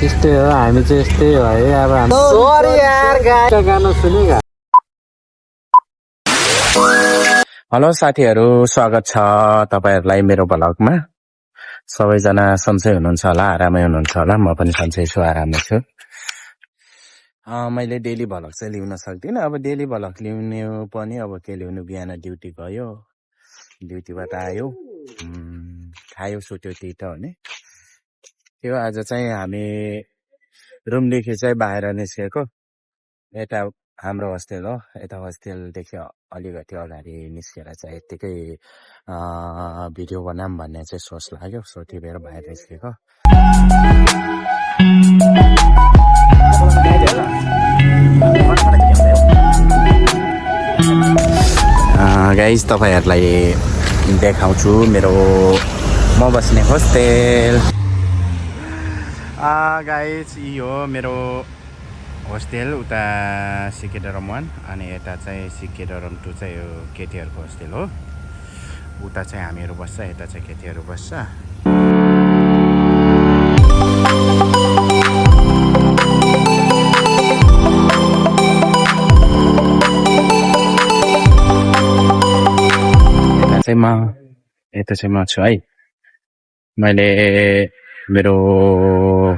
त्यस्तै हो हामी चाहिँ यस्तै हो है अब सरी यार गाना सुनेगा। हेलो साथीहरू, स्वागत छ तपाईहरुलाई मेरो ब्लगमा। सबैजना सन्चै हुनुहुन्छ होला, आरामै हुनुहुन्छ होला। म पनि सन्चै छु, आरामै छु। मैले डेली भ्लग चाहिँ ल्याउन सक्दिनँ। अब डेली भ्लग ल्याउने पनि अब के ल्याउनु, बिहान ड्युटी गयो, ड्युटीबाट आयो, खायो, सुत्यो, त्यही त हो नि। त्यो आज चाहिँ हामी रुमदेखि चाहिँ बाहिर निस्केको। यता हाम्रो होस्टेल हो, यता होस्टेलदेखि अलिकति अगाडि निस्केर चाहिँ यत्तिकै भिडियो बनाऊँ भन्ने चाहिँ सोच लाग्यो। सो त्यही भएर बाहिर निस्केको। गाइज तपाईहरुलाई देखाउँछु मेरो म बस्ने होस्टेल। गाइज यो मेरो होस्टेल उता सिकेडरम 1 अनि यता चाहिँ सिकेडरम 2 चाहिँ यो केटीहरूको होस्टेल हो। उता चाहिँ हामीहरू बस्छ, यता चाहिँ केटीहरू बस्छ। यता चाहिँ म छु है। मैले मेरो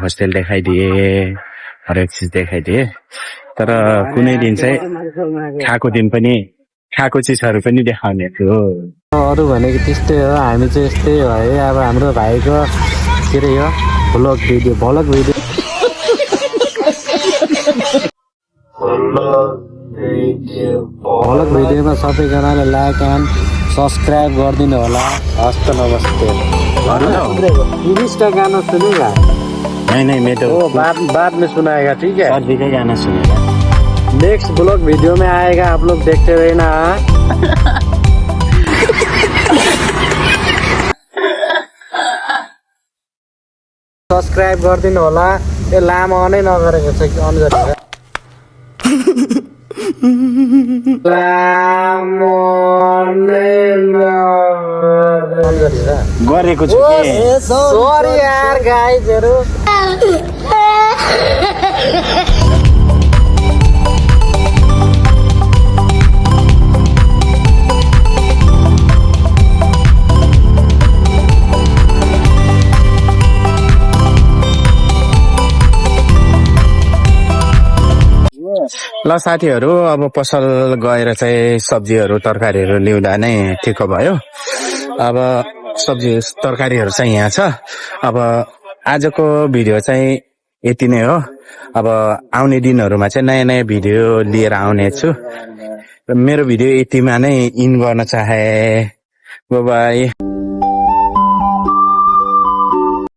होस्टेल देखाइदिएँ, हरेक चिज देखाइदिए। तर कुनै दिन चाहिँ खाएको चिजहरू पनि देखाउने छु। अरू भनेको त्यस्तै हो हामी चाहिँ यस्तै हो है अब हाम्रो भाइको के अरे यो भ्लग भिडियोमा सबैजनाले लाइक एन्ड सब्सक्राइब गरिदिनु होला। हस्त नमस्ते। 30 का गाना सुनेगा? नहीं मैं तो बाद में सुनाएगा, ठीक है? बाद में गाना सुनेगा। नेक्स्ट ब्लॉग वीडियो में आएगा, आप लोग देखते रहना। सब्सक्राइब गरिदिनु होला। यो लामो अनै नगरेको छ कि अन गरेर गरेको छु के? सरी यार गाइजहरु। ल साथीहरू, अब पसल गएर चाहिँ सब्जीहरू तरकारीहरू ल्याउँदा नै ठिक भयो। अब सब्जी तरकारीहरू चाहिँ यहाँ छ। अब आजको भिडियो चाहिँ यति नै हो। अब आउने दिनहरूमा चाहिँ नयाँ नयाँ भिडियो लिएर आउने छु। मेरो भिडियो यतिमा नै इन गर्न चाहे। Bye bye.